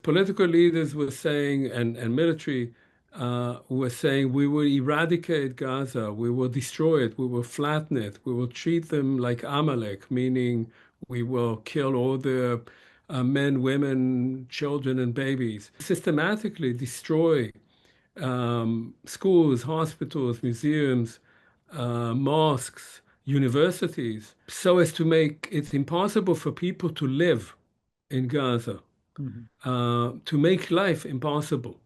Political leaders were saying, and military were saying, we will eradicate Gaza, we will destroy it, we will flatten it, we will treat them like Amalek, meaning we will kill all the men, women, children, and babies, systematically destroy schools, hospitals, museums, mosques, universities, so as to make it impossible for people to live in Gaza, Mhm. to make life impossible.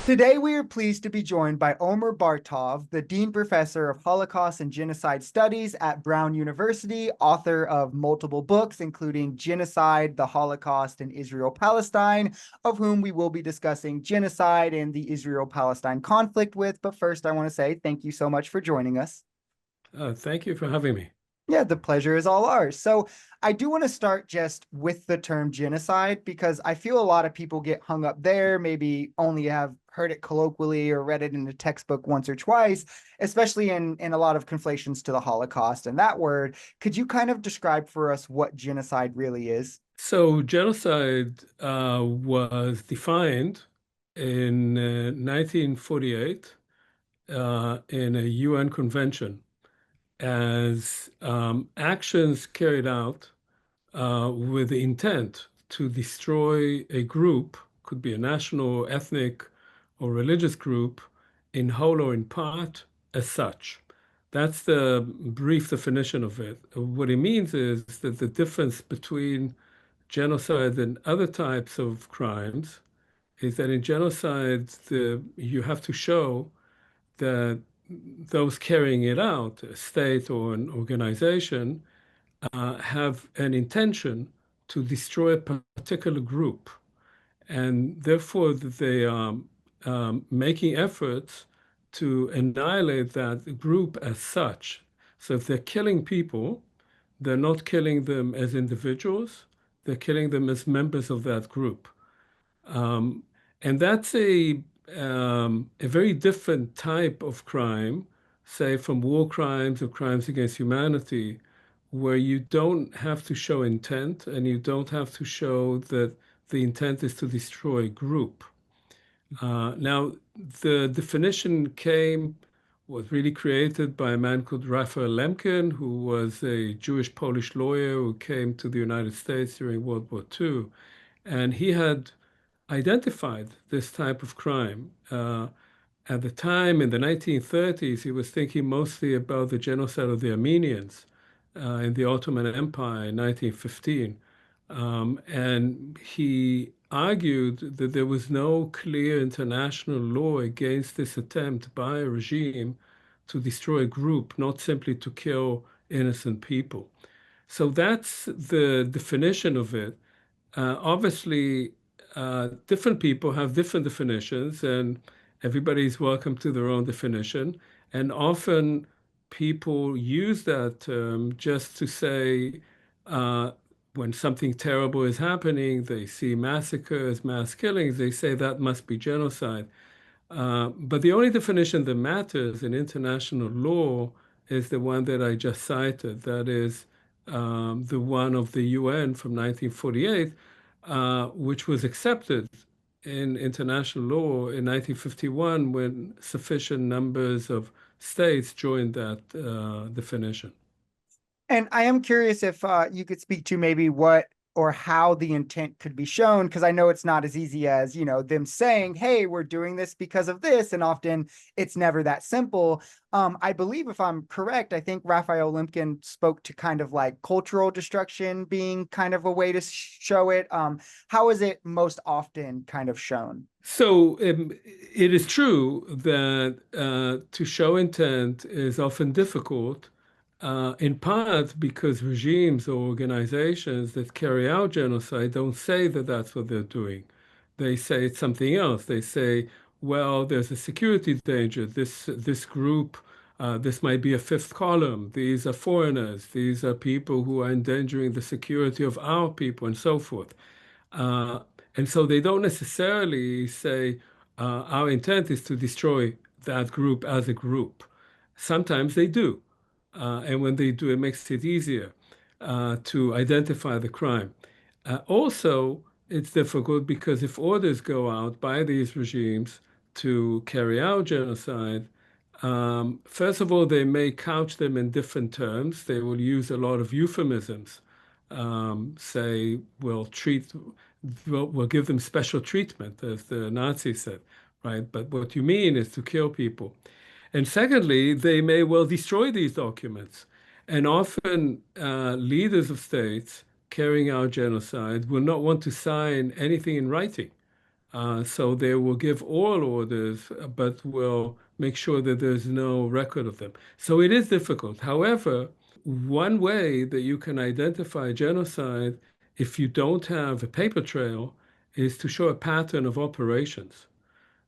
Today, we are pleased to be joined by Omer Bartov, the Dean Professor of Holocaust and Genocide Studies at Brown University, author of multiple books, including Genocide, the Holocaust, and Israel-Palestine, of whom we will be discussing genocide and the Israel-Palestine conflict with. But first, I want to say thank you so much for joining us. Thank you for having me. Yeah, the pleasure is all ours. So I do want to start just with the term genocide because I feel a lot of people get hung up there, maybe only have heard it colloquially or read it in a textbook once or twice, especially in a lot of conflations to the Holocaust and that word. Could you kind of describe for us what genocide really is? So, genocide was defined in 1948 in a UN convention as actions carried out with the intent to destroy a group, could be a national, ethnic, or religious group, in whole or in part, as such. That's the brief definition of it. What it means is that the difference between genocide and other types of crimes is that in genocide, you have to show that those carrying it out, a state or an organization, have an intention to destroy a particular group, and therefore that they are making efforts to annihilate that group as such. So if they're killing people, they're not killing them as individuals, they're killing them as members of that group. Um, and that's a very different type of crime, say from war crimes or crimes against humanity, where you don't have to show intent and you don't have to show that the intent is to destroy a group. Now, the definition was really created by a man called Raphael Lemkin, who was a Jewish Polish lawyer who came to the United States during World War II. And he had identified this type of crime. At the time, in the 1930s, he was thinking mostly about the genocide of the Armenians in the Ottoman Empire in 1915. And he argued that there was no clear international law against this attempt by a regime to destroy a group, not simply to kill innocent people. So that's the definition of it. Obviously, different people have different definitions, and everybody's welcome to their own definition. And often people use that term just to say uh, when something terrible is happening, they see massacres, mass killings, they say that must be genocide. But the only definition that matters in international law is the one that I just cited. That is the one of the UN from 1948, which was accepted in international law in 1951 when sufficient numbers of states joined that definition. And I am curious if you could speak to maybe what or how the intent could be shown, because I know it's not as easy as, them saying, hey, we're doing this because of this. And often it's never that simple. I believe, if I'm correct, I think Raphael Lemkin spoke to kind of like cultural destruction being kind of a way to show it. How is it most often kind of shown? So it is true that to show intent is often difficult, in part because regimes or organizations that carry out genocide don't say that that's what they're doing. They say it's something else. They say, well, there's a security danger. This group, this might be a fifth column. These are foreigners. These are people who are endangering the security of our people, and so forth. Uh, and so they don't necessarily say, our intent is to destroy that group as a group. Sometimes they do. And when they do, it makes it easier to identify the crime. Also, it's difficult because if orders go out by these regimes to carry out genocide, first of all, they may couch them in different terms. They will use a lot of euphemisms. Say, we'll give them special treatment, as the Nazis said, right? But what you mean is to kill people. And secondly, they may well destroy these documents. And often, leaders of states carrying out genocide will not want to sign anything in writing. So they will give oral orders, but will make sure that there's no record of them. So it is difficult. However, one way that you can identify genocide if you don't have a paper trail is to show a pattern of operations.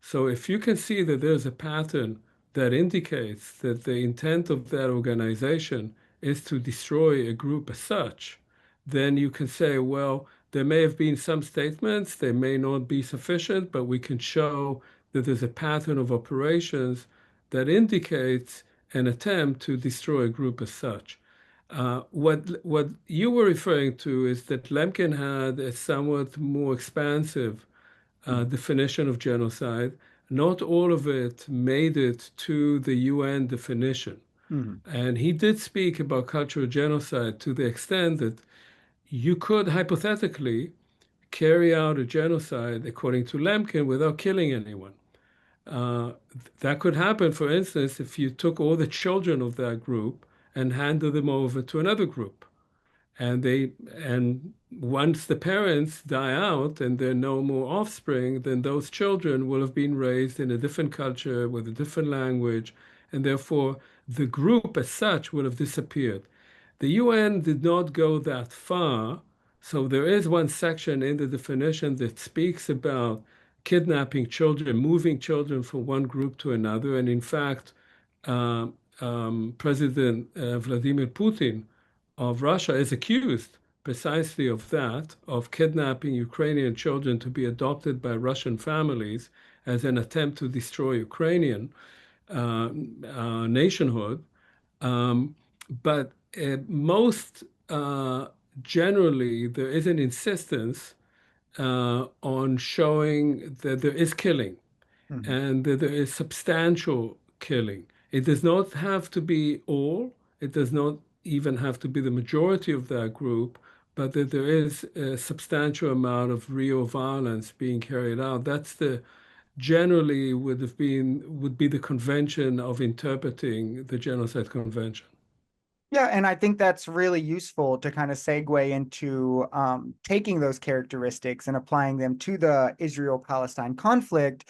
So if you can see that there's a pattern that indicates that the intent of that organization is to destroy a group as such, then you can say, well, there may have been some statements, they may not be sufficient, but we can show that there's a pattern of operations that indicates an attempt to destroy a group as such. What you were referring to is that Lemkin had a somewhat more expansive definition of genocide. Not all of it made it to the UN definition. Mhm. And he did speak about cultural genocide to the extent that you could hypothetically carry out a genocide, according to Lemkin, without killing anyone. Uh, that could happen, for instance, if you took all the children of that group and handed them over to another group and once the parents die out and there are no more offspring, then those children will have been raised in a different culture with a different language, and therefore the group as such will have disappeared. The UN did not go that far, so there is one section in the definition that speaks about kidnapping children, moving children from one group to another, and in fact, uh, President Vladimir Putin of Russia is accused precisely of that, of kidnapping Ukrainian children to be adopted by Russian families as an attempt to destroy Ukrainian nationhood. Um, but most generally, there is an insistence on showing that there is killing Mhm. and that there is substantial killing. It does not have to be all, it does not even have to be the majority of that group, but that there is a substantial amount of real violence being carried out. That's the generally would be the convention of interpreting the Genocide Convention. Yeah, and I think that's really useful to kind of segue into taking those characteristics and applying them to the Israel-Palestine conflict.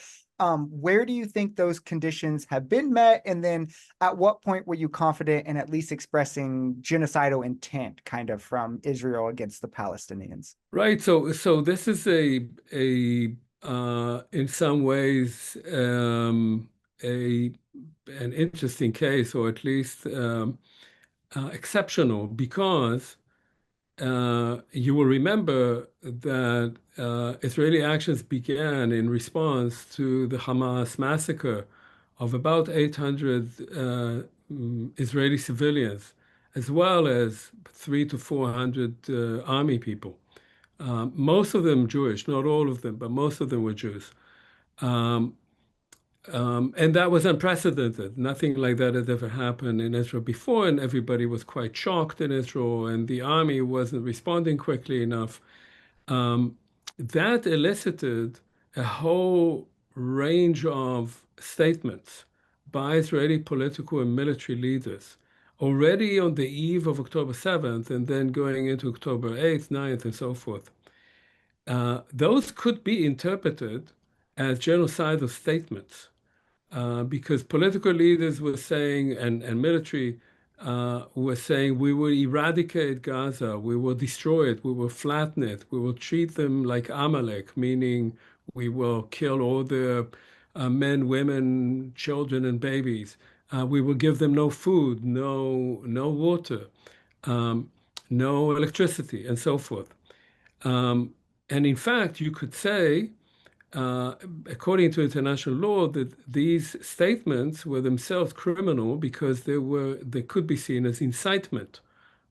Where do you think those conditions have been met? And then at what point were you confident in at least expressing genocidal intent kind of from Israel against the Palestinians? Right. So this is a in some ways a an interesting case, or at least exceptional, because you will remember that Israeli actions began in response to the Hamas massacre of about 800 Israeli civilians, as well as 300 to 400 army people. Most of them Jewish, not all of them, but most of them were Jews. Um, and that was unprecedented. Nothing like that had ever happened in Israel before, and everybody was quite shocked in Israel, and the army wasn't responding quickly enough. Um, that elicited a whole range of statements by Israeli political and military leaders already on the eve of October 7th, and then going into October 8th, 9th, and so forth. Those could be interpreted as genocidal statements because political leaders were saying, and military were saying, we will eradicate Gaza, we will destroy it, we will flatten it, we will treat them like Amalek, meaning we will kill all the men, women, children, and babies. We will give them no food, no water, um, no electricity, and so forth. Um, and in fact, you could say uh, according to international law, that these statements were themselves criminal because they could be seen as incitement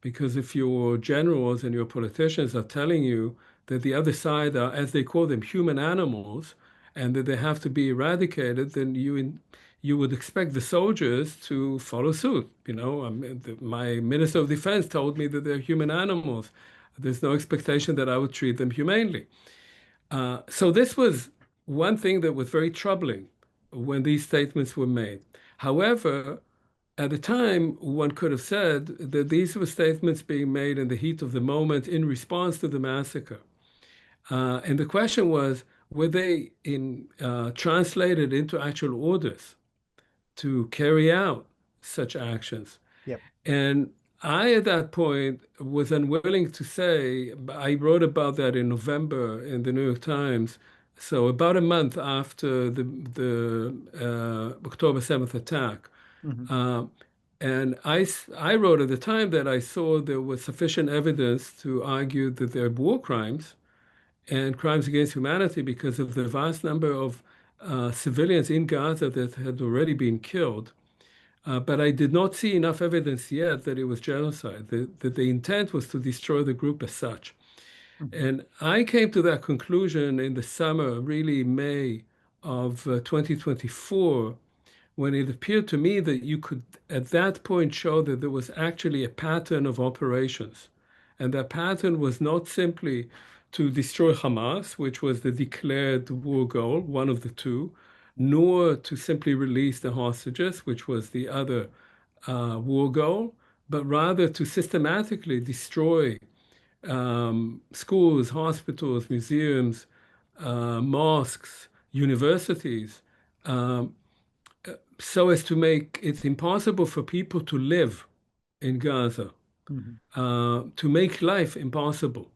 Because if your generals and your politicians are telling you that the other side are, as they call them, human animals, and that they have to be eradicated, then you would expect the soldiers to follow suit. I mean, my Minister of Defense told me that they're human animals. There's no expectation that I would treat them humanely. So this was one thing that was very troubling when these statements were made. However, at the time, one could have said that these were statements being made in the heat of the moment in response to the massacre. And the question was, were they translated into actual orders to carry out such actions? Yep. And I, at that point, was unwilling to say. I wrote about that in November in the New York Times. So about a month after the October 7th attack. Hmm. Uh, and I wrote at the time that I saw there was sufficient evidence to argue that there are war crimes and crimes against humanity because of the vast number of civilians in Gaza that had already been killed. But I did not see enough evidence yet that it was genocide, that the intent was to destroy the group as such. Hmm. And I came to that conclusion in the summer, really May of 2024, when it appeared to me that you could, at that point, show that there was actually a pattern of operations. And that pattern was not simply to destroy Hamas, which was the declared war goal, one of the two, nor to simply release the hostages, which was the other war goal, but rather to systematically destroy schools, hospitals, museums, mosques, universities, um, so as to make it impossible for people to live in Gaza, Hmm. to make life impossible,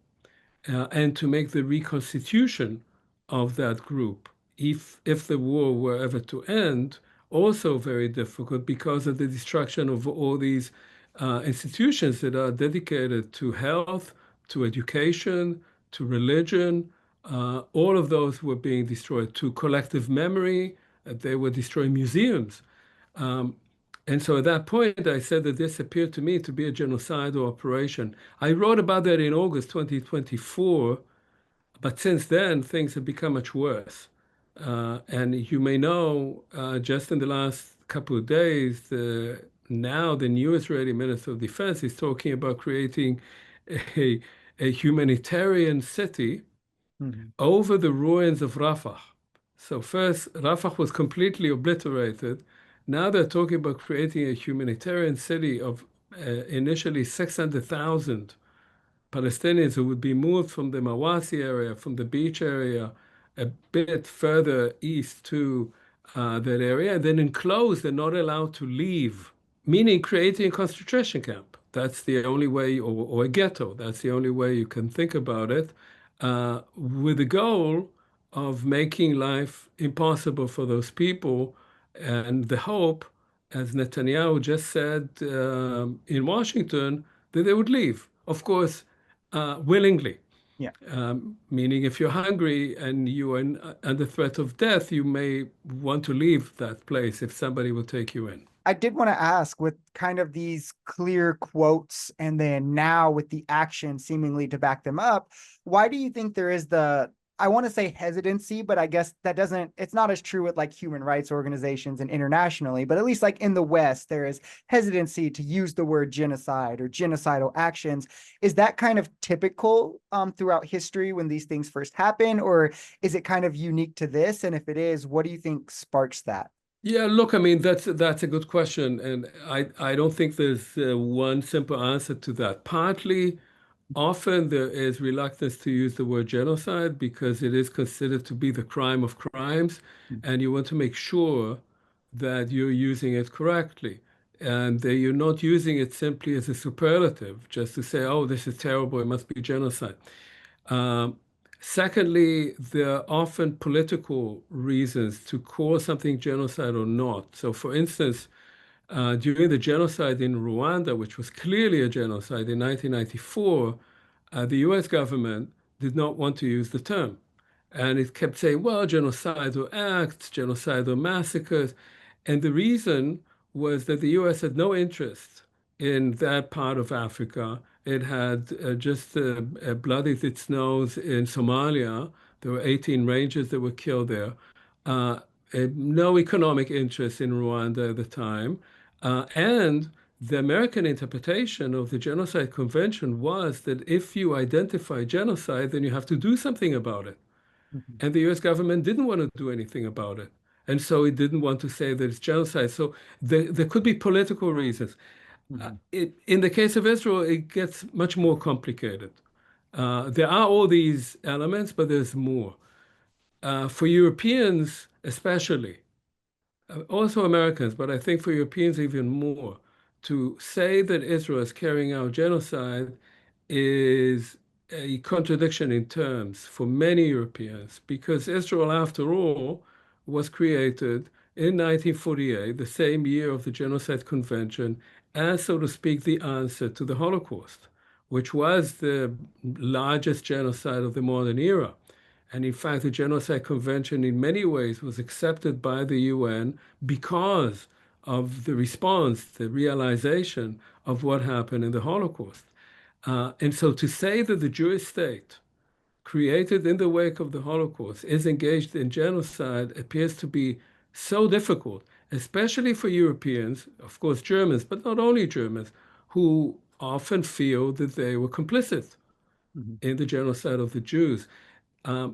and to make the reconstitution of that group, if the war were ever to end, also very difficult because of the destruction of all these institutions that are dedicated to health, to education, to religion. All of those were being destroyed, to collective memory. They were destroying museums. Um, and so at that point, I said that this appeared to me to be a genocidal operation. I wrote about that in August 2024, but since then, things have become much worse. And you may know, just in the last couple of days, now the new Israeli Minister of Defense is talking about creating a, a humanitarian city Hmm. over the ruins of Rafah. So first, Rafah was completely obliterated. Now they're talking about creating a humanitarian city of initially 600,000 Palestinians who would be moved from the Mawasi area, from the beach area, a bit further east to that area, and then enclosed and not allowed to leave, meaning creating a concentration camp. That's the only way, or a ghetto. That's the only way you can think about it, with the goal of making life impossible for those people, and the hope, as Netanyahu just said in Washington, that they would leave. Of course, willingly. Yeah. Meaning, if you're hungry and you are under threat of death, you may want to leave that place if somebody will take you in. I did want to ask, with kind of these clear quotes and then now with the action seemingly to back them up, why do you think there is I want to say hesitancy, but I guess it's not as true with like human rights organizations and internationally, but at least like in the West, there is hesitancy to use the word genocide or genocidal actions. Is that kind of typical throughout history when these things first happen, or is it kind of unique to this? And if it is, what do you think sparks that? Yeah, look, I mean, that's a good question, and I don't think there's one simple answer to that. Partly, often there is reluctance to use the word genocide because it is considered to be the crime of crimes, and you want to make sure that you're using it correctly, and that you're not using it simply as a superlative, just to say, oh, this is terrible, it must be genocide. Um, Secondly, there are often political reasons to call something genocide or not. So, for instance, during the genocide in Rwanda, which was clearly a genocide in 1994, the US government did not want to use the term. And it kept saying, well, genocidal acts, genocidal massacres. And the reason was that the US had no interest in that part of Africa. It had just bloodied its nose in Somalia. There were 18 Rangers that were killed there. Uh, no economic interest in Rwanda at the time. And the American interpretation of the Genocide Convention was that if you identify genocide, then you have to do something about it. Mhm. And the US government didn't want to do anything about it. And so it didn't want to say that it's genocide. So there could be political reasons. Mhm. In the case of Israel, it gets much more complicated. There are all these elements, but there's more. For Europeans, especially, also Americans, but I think for Europeans even more, to say that Israel is carrying out genocide is a contradiction in terms for many Europeans, because Israel, after all, was created in 1948, the same year of the Genocide Convention, as, so to speak, the answer to the Holocaust, which was the largest genocide of the modern era. And in fact, the Genocide Convention, in many ways, was accepted by the UN because of the response, the realization of what happened in the Holocaust. And so to say that the Jewish state, created in the wake of the Holocaust, is engaged in genocide appears to be so difficult, especially for Europeans, of course, Germans, but not only Germans, who often feel that they were complicit Mhm. in the genocide of the Jews. Um,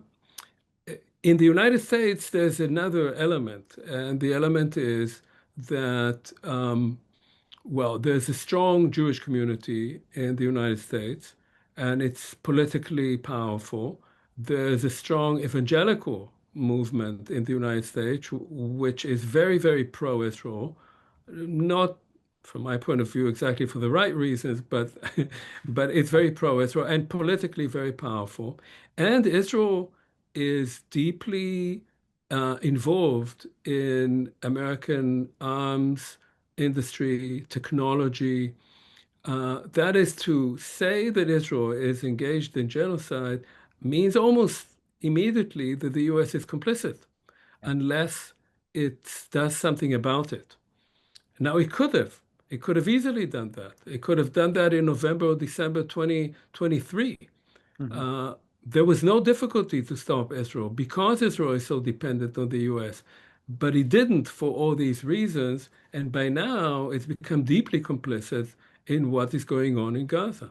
in the United States, there's another element, and the element is that, well, there's a strong Jewish community in the United States, and it's politically powerful. There's a strong evangelical movement in the United States, which is very, very pro-Israel, not from my point of view exactly for the right reasons, but but it's very pro-Israel and politically very powerful. And Israel is deeply involved in American arms industry, technology. That is to say that Israel is engaged in genocide means almost immediately that the US is complicit Yeah. unless it does something about it. Now, it could have. It could have easily done that. It could have done that in November or December 2023. Mhm. Uh, there was no difficulty to stop Israel because Israel is so dependent on the US. But it didn't for all these reasons. And by now, it's become deeply complicit in what is going on in Gaza.